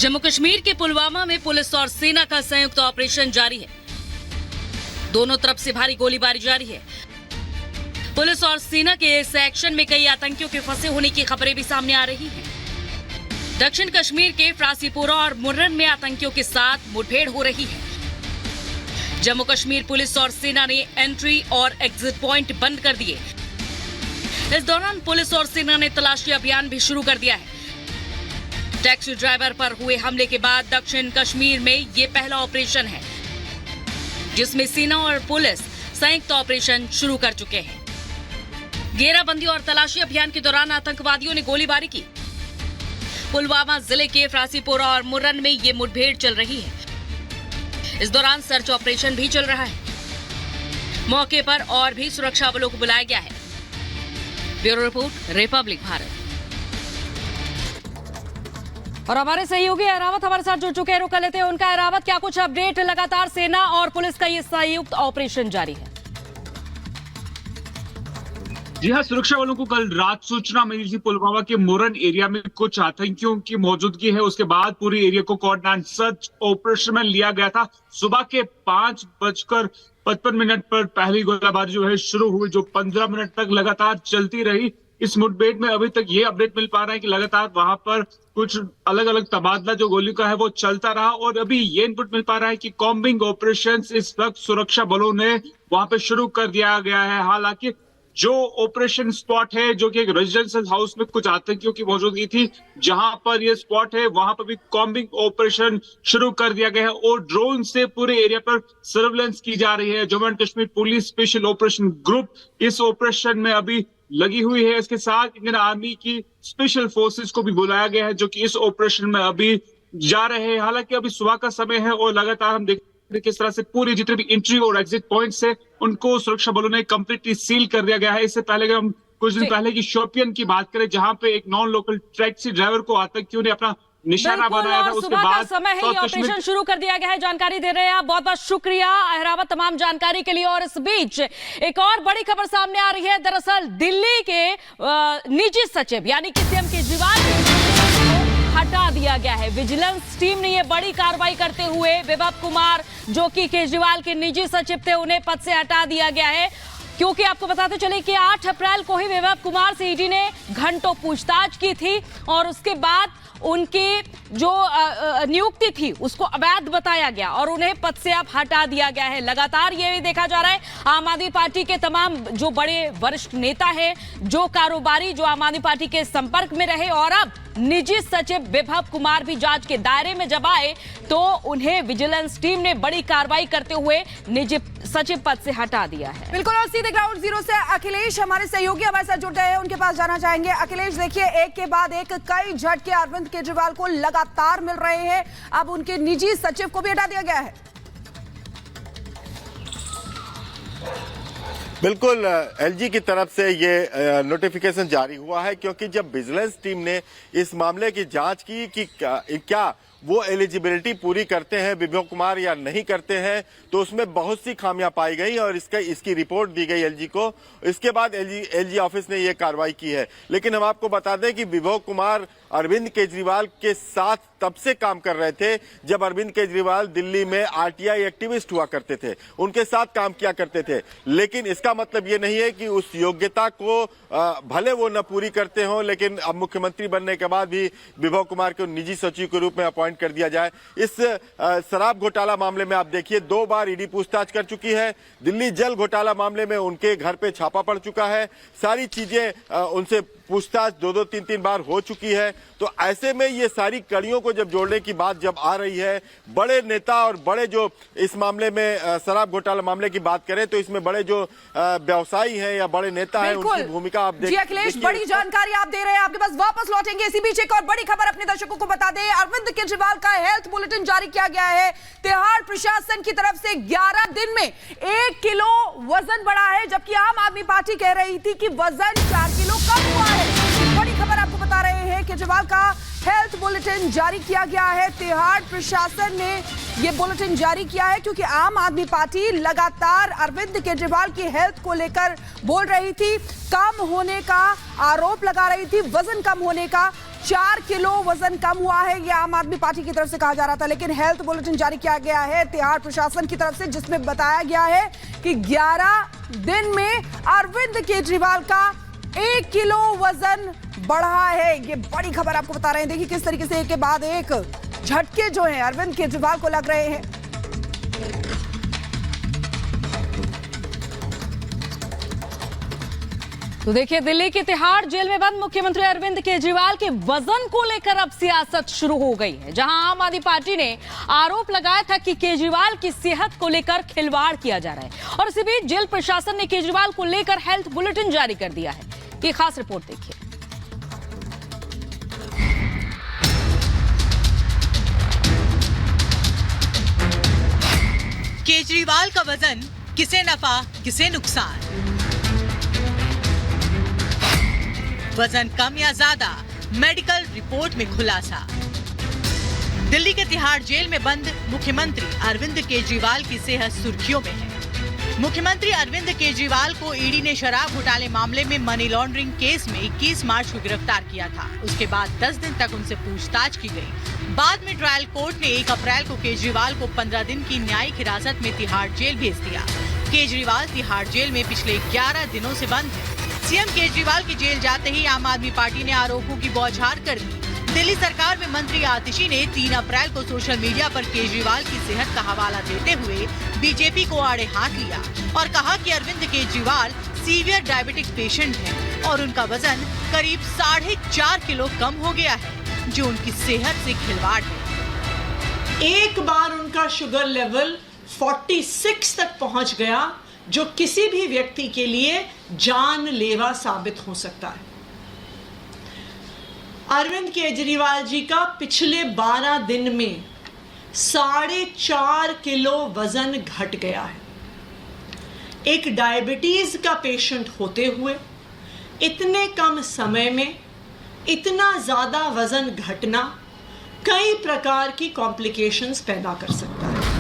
जम्मू कश्मीर के पुलवामा में पुलिस और सेना का संयुक्त ऑपरेशन जारी है। दोनों तरफ से भारी गोलीबारी जारी है। पुलिस और सेना के इस एक्शन में कई आतंकियों के फंसे होने की खबरें भी सामने आ रही हैं। दक्षिण कश्मीर के फ्रासीपोरा और मुर्रन में आतंकियों के साथ मुठभेड़ हो रही है। जम्मू कश्मीर पुलिस और सेना ने एंट्री और एग्जिट पॉइंट बंद कर दिए। इस दौरान पुलिस और सेना ने तलाशी अभियान भी शुरू कर दिया है। टैक्सी ड्राइवर पर हुए हमले के बाद दक्षिण कश्मीर में ये पहला ऑपरेशन है जिसमें सेना और पुलिस संयुक्त ऑपरेशन शुरू कर चुके हैं। घेराबंदी और तलाशी अभियान के दौरान आतंकवादियों ने गोलीबारी की। पुलवामा जिले के फ्रासीपोरा और मुर्रन में ये मुठभेड़ चल रही है। इस दौरान सर्च ऑपरेशन भी चल रहा है। मौके पर और भी सुरक्षा बलों को बुलाया गया है। Bureau report, Republic Bharat. और हमारे सहयोगी अहरावत हमारे साथ जुड़ चुके हैं, रुक लेते हैं उनका। अहरावत, क्या कुछ अपडेट? लगातार सेना और पुलिस का ये संयुक्त ऑपरेशन जारी है। जी हाँ, सुरक्षा बलों को कल रात सूचना मिली थी पुलवामा के मुर्रन एरिया में कुछ आतंकियों की मौजूदगी है। उसके बाद पूरी एरिया को कोऑर्डिनेट सर्च ऑपरेशन में लिया गया था। सुबह के 5:55 पर पहली गोलीबारी जो है शुरू हुई, जो 15 मिनट तक लगातार चलती रही। इस मुठभेड़ में अभी तक ये अपडेट मिल पा रहा है कि लगातार वहां पर कुछ अलग अलग तबादला जो गोलियों का है वो चलता रहा। और अभी ये इनपुट मिल पा रहा है कि कॉम्बिंग ऑपरेशंस इस वक्त सुरक्षा बलों ने वहां पे शुरू कर दिया गया है। हालांकि जो ऑपरेशन स्पॉट है, जो कि एक रेजिडेंशियल हाउस में कुछ आतंकियों की मौजूदगी थी, जहां पर ये स्पॉट है वहां पर भी कॉम्बिंग ऑपरेशन शुरू कर दिया गया है और ड्रोन से पूरे एरिया पर सर्वेलेंस की जा रही है। Jammu and Kashmir police special operation group इस ऑपरेशन में अभी लगी हुई है। इसके साथ इंडियन आर्मी की स्पेशल फोर्सेस को भी बुलाया गया है, जो कि इस ऑपरेशन में अभी जा रहे हैं। हालांकि अभी सुबह का समय है और लगातार हम देख रहे हैं किस तरह से पूरी जितने भी एंट्री और एग्जिट पॉइंट्स है उनको सुरक्षा बलों ने कंप्लीटली सील कर दिया गया है। इससे पहले अगर हम कुछ दिन पहले की शोपियन की बात करें, जहां पे एक नॉन लोकल टैक्सी ड्राइवर को आतंकियों ने अपना निशाना बनाया था, उसके बाद समय है ये ऑपरेशन शुरू कर दिया गया है। जानकारी दे रहे हैं आप, बहुत बहुत शुक्रिया अहरावत तमाम जानकारी के लिए। और इस बीच एक और बड़ी खबर सामने आ रही है। दरअसल दिल्ली के निजी सचिव यानी कि सीएम केजरीवाल को हटा दिया गया है। विजिलेंस टीम ने यह बड़ी कार्रवाई करते हुए विभव कुमार, जो कि केजरीवाल के निजी सचिव थे, उन्हें पद से हटा दिया गया है। क्योंकि आपको बताते चले कि 8 अप्रैल को ही विभव कुमार से ईडी ने घंटों पूछताछ की थी और उसके बाद उनकी जो नियुक्ति थी उसको अवैध बताया गया और उन्हें पद से अब हटा दिया गया है। लगातार ये भी देखा जा रहा है आम आदमी पार्टी के तमाम जो बड़े वरिष्ठ नेता हैं, जो कारोबारी, जो आम आदमी पार्टी के संपर्क में रहे, और अब निजी सचिव विभव कुमार भी जांच के दायरे में जब आए तो उन्हें विजिलेंस टीम ने बड़ी कार्रवाई करते हुए निजी सचिव पद से हटा दिया है। बिल्कुल, और सीधे ग्राउंड जीरो से अखिलेश हमारे सहयोगी हमारे साथ जुड़ गए हैं, उनके पास जाना चाहेंगे। अखिलेश, देखिए एक के बाद एक कई झटके अरविंद केजरीवाल को लगातार मिल रहे हैं। अब उनके निजी सचिव को भी हटा दिया गया है। बिल्कुल, एलजी की तरफ से ये नोटिफिकेशन जारी हुआ है, क्योंकि जब विजिलेंस टीम ने इस मामले की जांच की कि क्या वो एलिजिबिलिटी पूरी करते हैं विभव कुमार या नहीं करते हैं, तो उसमें बहुत सी खामियां पाई गई और इसकी रिपोर्ट दी गई एलजी को। इसके बाद एलजी ऑफिस ने ये कार्रवाई की है। लेकिन हम आपको बता दें कि विभव कुमार अरविंद केजरीवाल के साथ तब से काम कर रहे थे जब अरविंद केजरीवाल दिल्ली में आरटीआई एक्टिविस्ट हुआ करते थे, उनके साथ काम किया करते थे। लेकिन इसका मतलब ये नहीं है कि उस योग्यता को भले वो न पूरी करते हों, लेकिन अब मुख्यमंत्री बनने के बाद भी विभव कुमार को निजी सचिव के रूप में अपॉइंट कर दिया जाए। इस शराब घोटाला मामले में आप देखिए 2 बार ईडी पूछताछ कर चुकी है। दिल्ली जल घोटाला मामले में उनके घर पे छापा पड़ चुका है। सारी चीजें उनसे पूछताछ 2-2, 3-3 बार हो चुकी है। तो ऐसे में ये सारी कड़ियों को जब जोड़ने की बात जब आ रही है, बड़े नेता और बड़े जो इस मामले में शराब घोटाला मामले की बात करें तो इसमें बड़े जो व्यवसायी हैं या बड़े नेता हैं, उनकी भूमिका आप देखिए। अखिलेश, बड़ी जानकारी आप दे रहे हैं, आपके पास वापस लौटेंगे। इसी बीच एक और बड़ी खबर अपने दर्शकों को बता दें। अरविंद केजरीवाल का हेल्थ बुलेटिन जारी किया गया है। तिहाड़ प्रशासन की तरफ से 11 दिन में 1 किलो वजन बढ़ा है, जबकि आम आदमी पार्टी कह रही थी कि वजन 4 किलो कम हुआ है। बड़ी खबर आपको बता रहे हैं, केजरीवाल का हेल्थ बुलेटिन जारी किया गया है। तिहाड़ प्रशासन ने यह बुलेटिन जारी किया है क्योंकि आम आदमी पार्टी लगातार अरविंद केजरीवाल की हेल्थ को लेकर बोल रही थी, कम होने का आरोप लगा रही थी, वजन कम होने का। 4 किलो वजन कम हुआ है, ये आम आदमी पार्टी की तरफ से कहा जा रहा था, लेकिन हेल्थ बुलेटिन जारी किया गया है तिहाड़ प्रशासन की तरफ से, जिसमें बताया गया है कि 11 दिन में अरविंद केजरीवाल का 1 किलो वजन बढ़ा है। ये बड़ी खबर आपको बता रहे हैं। देखिए किस तरीके से एक के बाद एक झटके जो हैं अरविंद केजरीवाल को लग रहे हैं। तो देखिए, दिल्ली की तिहाड़ जेल में बंद मुख्यमंत्री अरविंद केजरीवाल के वजन को लेकर अब सियासत शुरू हो गई है, जहां आम आदमी पार्टी ने आरोप लगाया था कि केजरीवाल की सेहत को लेकर खिलवाड़ किया जा रहा है। और इसी बीच जेल प्रशासन ने केजरीवाल को लेकर हेल्थ बुलेटिन जारी कर दिया है। ये खास रिपोर्ट देखिए। केजरीवाल का वजन, किसे नफा किसे नुकसान, वजन कम या ज्यादा, मेडिकल रिपोर्ट में खुलासा। दिल्ली के तिहाड़ जेल में बंद मुख्यमंत्री अरविंद केजरीवाल की सेहत सुर्खियों में है। मुख्यमंत्री अरविंद केजरीवाल को ईडी ने शराब घोटाले मामले में मनी लॉन्ड्रिंग केस में 21 मार्च को गिरफ्तार किया था। उसके बाद 10 दिन तक उनसे पूछताछ की गई। बाद में ट्रायल कोर्ट ने 1 अप्रैल को केजरीवाल को 15 दिन की न्यायिक हिरासत में तिहाड़ जेल भेज दिया। केजरीवाल तिहाड़ जेल में पिछले 11 दिनों से बंद है। सीएम केजरीवाल की जेल जाते ही आम आदमी पार्टी ने आरोपों की बौछार कर दी। दिल्ली सरकार में मंत्री आतिशी ने 3 अप्रैल को सोशल मीडिया पर केजरीवाल की सेहत का हवाला देते हुए बीजेपी को आड़े हाथ लिया और कहा कि Arvind Kejriwal severe diabetic patient हैं और उनका वजन करीब 4.5 किलो कम हो गया है, जो उनकी सेहत से खिलवाड़ है। एक बार उनका शुगर लेवल 46 तक पहुंच गया, जो किसी भी व्यक्ति के लिए जानलेवा साबित हो सकता है। अरविंद केजरीवाल जी का पिछले 12 दिन में 4.5 किलो वजन घट गया है। एक डायबिटीज का पेशेंट होते हुए इतने कम समय में इतना ज्यादा वजन घटना कई प्रकार की कॉम्प्लिकेशंस पैदा कर सकता है।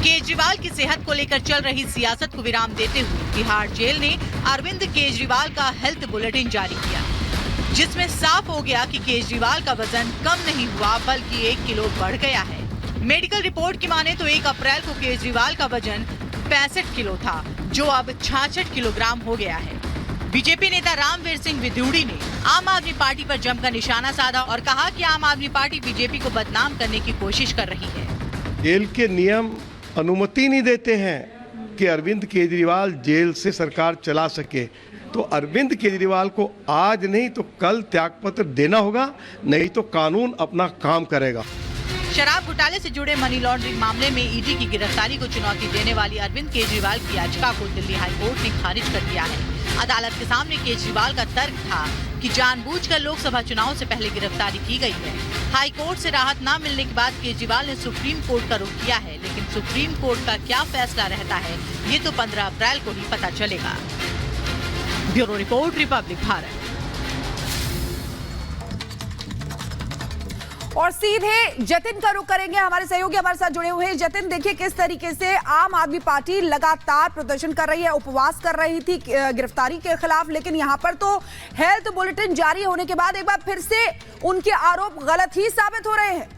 केजरीवाल की सेहत को लेकर चल रही सियासत को विराम देते हुए तिहाड़ जेल ने अरविंद केजरीवाल का हेल्थ बुलेटिन जारी किया, जिसमें साफ हो गया कि केजरीवाल का वजन कम नहीं हुआ बल्कि 1 किलो बढ़ गया है। मेडिकल रिपोर्ट की माने तो 1 अप्रैल को केजरीवाल का वजन 65 किलो था, जो अब 66 किलोग्राम हो गया है। बीजेपी नेता रामवीर सिंह विधूड़ी ने आम आदमी पार्टी पर जमकर निशाना साधा और कहा कि आम आदमी पार्टी बीजेपी को बदनाम करने की कोशिश कर रही है। जेल के नियम अनुमति नहीं देते हैं कि अरविंद केजरीवाल जेल से सरकार चला सके, तो अरविंद केजरीवाल को आज नहीं तो कल त्यागपत्र देना होगा, नहीं तो कानून अपना काम करेगा। शराब घोटाले से जुड़े मनी लॉन्ड्रिंग मामले में ईडी की गिरफ्तारी को चुनौती देने वाली अरविंद केजरीवाल की याचिका को दिल्ली हाई कोर्ट ने खारिज कर दिया है। अदालत के सामने केजरीवाल का तर्क था कि जानबूझकर लोकसभा चुनाव से पहले गिरफ्तारी की गई है। हाई कोर्ट से राहत न मिलने के बाद केजरीवाल ने सुप्रीम कोर्ट का रुख किया है, लेकिन सुप्रीम कोर्ट का क्या फैसला रहता है ये तो 15 अप्रैल को ही पता चलेगा। Bureau report, Republic Bharat. और सीधे जतिन का रुख करेंगे, हमारे सहयोगी हमारे साथ जुड़े हुए हैं। जतिन, देखिए किस तरीके से आम आदमी पार्टी लगातार प्रदर्शन कर रही है, उपवास कर रही थी गिरफ्तारी के खिलाफ, लेकिन यहां पर तो हेल्थ बुलेटिन जारी होने के बाद एक बार फिर से उनके आरोप गलत ही साबित हो रहे हैं।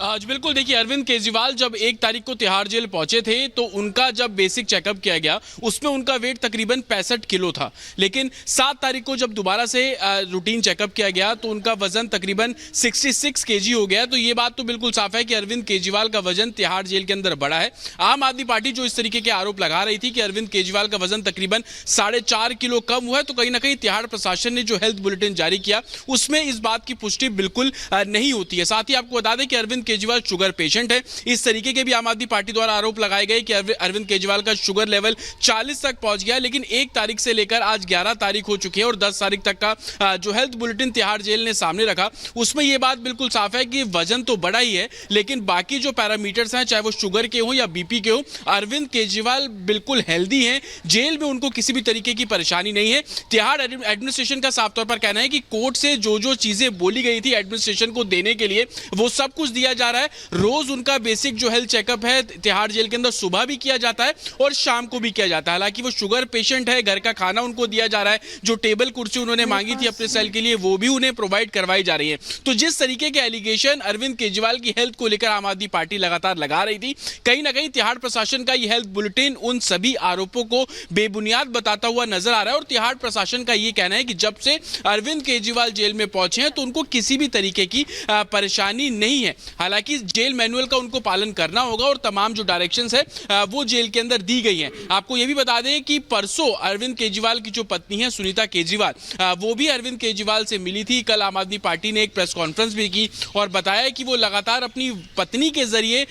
आज बिल्कुल देखिए, अरविंद केजरीवाल जब 1 तारीख को तिहाड़ जेल पहुंचे थे तो उनका जब बेसिक चेकअप किया गया उसमें उनका वेट तकरीबन 65 किलो था, लेकिन 7 तारीख को जब दोबारा से रूटीन चेकअप किया गया तो उनका वजन तकरीबन 66 केजी हो गया। तो ये बात तो बिल्कुल साफ है कि अरविंद केजरीवाल का वजन तिहाड़ जेल के अंदर बढ़ा है। आम आदमी पार्टी जो इस तरीके के आरोप लगा रही थी कि अरविंद केजरीवाल का वजन तकरीबन 4.5 किलो कम हुआ है, तो कहीं ना कहीं तिहाड़ प्रशासन ने जो हेल्थ बुलेटिन जारी किया उसमें इस बात की पुष्टि बिल्कुल नहीं होती है। साथ ही आपको बता दें कि अरविंद केजरीवाल शुगर पेशेंट है। इस तरीके के भी आम आदमी पार्टी द्वारा आरोप लगाए गए कि अरविंद केजरीवाल का शुगर लेवल 40 तक पहुंच गया, लेकिन 1 तारीख से लेकर आज 11 तारीख हो चुकी है और 10 तारीख तक का जो हेल्थ बुलेटिन तिहाड़ जेल ने सामने रखा उसमें यह बात बिल्कुल साफ है कि वजन तो बढ़ा ही है, लेकिन बाकी जो पैरामीटर्स हैं, चाहे वो शुगर के हो या बीपी के हो, अरविंद केजरीवाल बिल्कुल हेल्दी हैं। जेल में उनको किसी भी तरीके की परेशानी नहीं है। तिहाड़ एडमिनिस्ट्रेशन का साफ तौर पर कहना है कि कोर्ट से जो जो चीजें बोली गई थी एडमिनिस्ट्रेशन को देने के लिए वो सब कुछ दिया जा रहा है। रोज उनका बेसिक जो हेल्थ चेकअप है तिहाड़ जेल के अंदर सुबह भी किया जाता है और शाम को भी किया जाता है। हालांकि वो शुगर पेशेंट है, घर का खाना उनको दिया जा रहा है, जो टेबल कुर्सी उन्होंने मांगी थी अपने सेल के लिए वो भी उन्हें प्रोवाइड करवाई जा रही है। तो जिस तरीके के एलिगेशन अरविंद केजरीवाल की हेल्थ को लेकर आम आदमी पार्टी लगातार लगा रही थी, कहीं ना कहीं तिहाड़ प्रशासन का यह हेल्थ बुलेटिन उन सभी आरोपों को बेबुनियाद बताता हुआ नजर आ रहा है। और तिहाड़ प्रशासन का यह कहना है कि जब से अरविंद केजरीवाल जेल में पहुंचे हैं तो उनको किसी भी तरीके की परेशानी नहीं है। हालांकि जेल मैनुअल का उनको पालन करना होगा और तमाम जो डायरेक्शंस है वो जेल के अंदर दी गई हैं। आपको यह भी बता दें कि परसों अरविंद केजरीवाल की जो पत्नी है सुनीता केजरीवाल, वो भी अरविंद केजरीवाल से मिली थी। कल आम आदमी पार्टी ने एक प्रेस कॉन्फ्रेंस भी की और बताया कि वो लगातार अपनी पत्नी के जरिए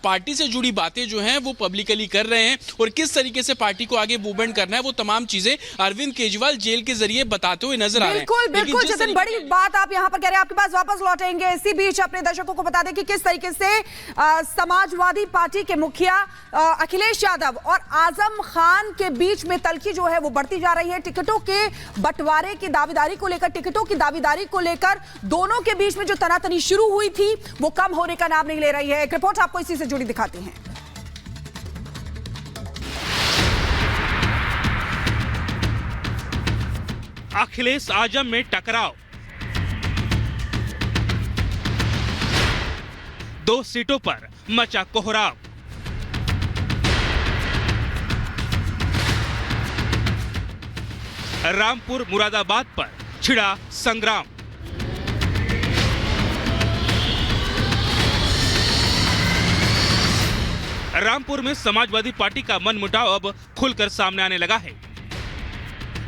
पार्टी से जुड़ी बातें जो हैं वो पब्लिकली कर रहे हैं और किस तरीके से पार्टी को आगे मूवमेंट करना है वो तमाम चीजें अरविंद केजरीवाल जेल के जरिए बताते हुए नजर आ रहे हैं। बिल्कुल जतिन, बड़ी बात आप यहां पर कह रहे हैं, आपके पास वापस लौटेंगे। इसी बीच अपने दर्शकों को बता दें कि किस तरीके से समाजवादी पार्टी के मुखिया अखिलेश यादव और आजम खान के बीच में तल्खी जो है वो बढ़ती जा रही है। टिकटों के बंटवारे की दावेदारी को लेकर, टिकटों की दावेदारी को लेकर दोनों के बीच में जो तनातनी शुरू हुई थी वो कम होने का नाम नहीं ले रही है। एक रिपोर्ट आपको इसी से जुड़ी दिखाते हैं। अखिलेश आजम में टकराव, 2 सीटों पर मचा कोहराव। रामपुर मुरादाबाद पर छिड़ा संग्राम। रामपुर में समाजवादी पार्टी का मनमुटाव अब खुलकर सामने आने लगा है।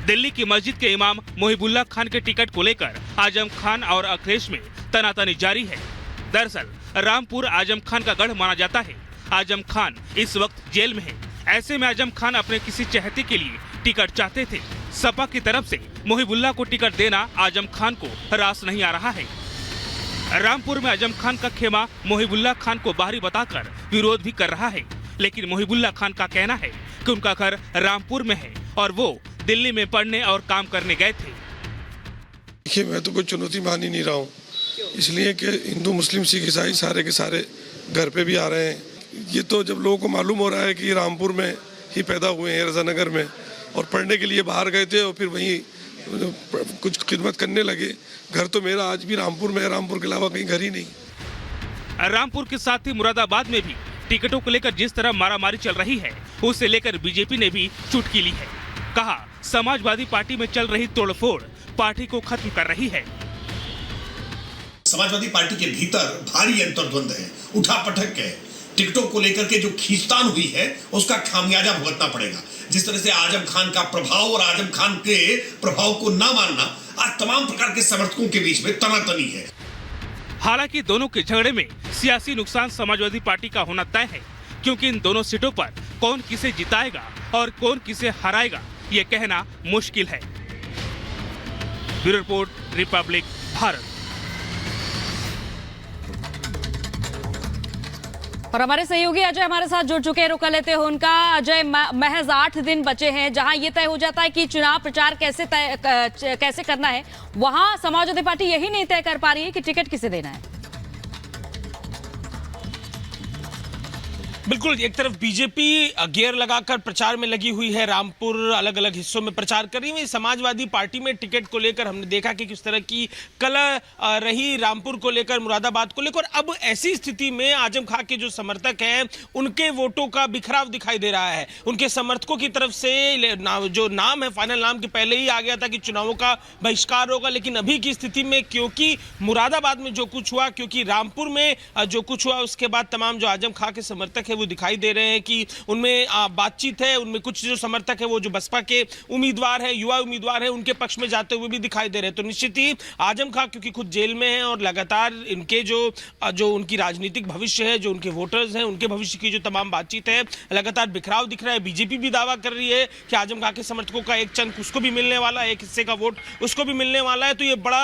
दिल्ली की मस्जिद के इमाम मोहिबुल्लाह खान के टिकट को लेकर आजम खान और अखिलेश में तनातनी जारी है। दरअसल रामपुर आजम खान का गढ़ माना जाता है। आजम खान इस वक्त जेल में है। ऐसे में आजम खान अपने किसी चहेते के लिए टिकट चाहते थे। सपा की तरफ से मोहिबुल्लाह को टिकट देना आजम खान को रास नहीं आ रहा है। रामपुर में आजम खान का खेमा मोहिबुल्लाह खान को बाहरी बताकर विरोध भी कर रहा है, लेकिन मोहिबुल्लाह खान का कहना है कि उनका घर रामपुर में है और वो दिल्ली में पढ़ने और काम करने गए थे। देखिए, मैं तो कोई चुनौती मान ही नहीं रहा हूँ, इसलिए कि हिंदू मुस्लिम सिख ईसाई सारे के सारे घर पे भी आ रहे हैं। ये तो जब लोगों को मालूम हो रहा है कि रामपुर में ही पैदा हुए हैं, रजानगर में, और पढ़ने के लिए बाहर गए थे और फिर वहीं कुछ खिदमत करने लगे। घर तो मेरा आज भी रामपुर में है, रामपुर के अलावा कहीं घर ही नहीं। रामपुर के साथ ही मुरादाबाद में भी टिकटों को लेकर जिस तरह मारामारी चल रही है उसे लेकर बीजेपी ने भी चुटकी ली है। कहा, समाजवादी पार्टी में चल रही तोड़फोड़ पार्टी को खत्म कर रही है। समाजवादी पार्टी के भीतर भारी अंतर्द्वंद है, उठापटक है। टिकटों को लेकर के जो खींचतान हुई है उसका खामियाजा भुगतना पड़ेगा। जिस तरह से आजम खान का प्रभाव और आजम खान के प्रभाव को ना मानना आज तमाम प्रकार के समर्थकों के बीच में तनातनी है। हालांकि दोनों के झगड़े में सियासी नुकसान समाजवादी पार्टी का होना तय है, क्योंकि इन दोनों सीटों पर कौन किसे जिताएगा और कौन किसे हराएगा ये कहना मुश्किल है। Bureau report, Republic Bharat. और हमारे सहयोगी अजय हमारे साथ जुड़ चुके हैं, रुका लेते हैं उनका। अजय, महज 8 दिन बचे हैं, जहां ये तय हो जाता है कि चुनाव प्रचार कैसे करना है, वहां समाजवादी पार्टी यही नहीं तय कर पा रही है कि टिकट किसे देना है। बिल्कुल, एक तरफ बीजेपी गियर लगाकर प्रचार में लगी हुई है, रामपुर अलग अलग हिस्सों में प्रचार कर रही है। समाजवादी पार्टी में टिकट को लेकर हमने देखा कि किस तरह की कला रही, रामपुर को लेकर, मुरादाबाद को लेकर। अब ऐसी स्थिति में आजम खान के जो समर्थक हैं उनके वोटों का बिखराव दिखाई दे रहा है। उनके समर्थकों की तरफ से जो नाम है, फाइनल नाम के पहले ही आ गया था कि चुनावों का बहिष्कार होगा, लेकिन अभी की स्थिति में क्योंकि मुरादाबाद में जो कुछ हुआ, क्योंकि रामपुर में जो कुछ हुआ, उसके बाद तमाम जो आजम खान के समर्थक है वो दिखाई दे रहे हैं कि उनमें बातचीत है। उनमें कुछ जो समर्थक है वो जो बसपा के उम्मीदवार है, युवा उम्मीदवार है, उनके पक्ष में जाते हुए भी दिखाई दे रहे हैं। तो निश्चित ही आजम खान क्योंकि खुद जेल में है और लगातार इनके जो उनकी राजनीतिक भविष्य है, जो उनके वोटर्स हैं, उनके भविष्य की जो तमाम बातचीत है, लगातार बिखराव दिख रहा है। बीजेपी भी दावा कर रही है कि आजम खान के समर्थकों का एक चंक उसको भी मिलने वाला है, एक हिस्से का वोट उसको भी मिलने वाला है। तो ये बड़ा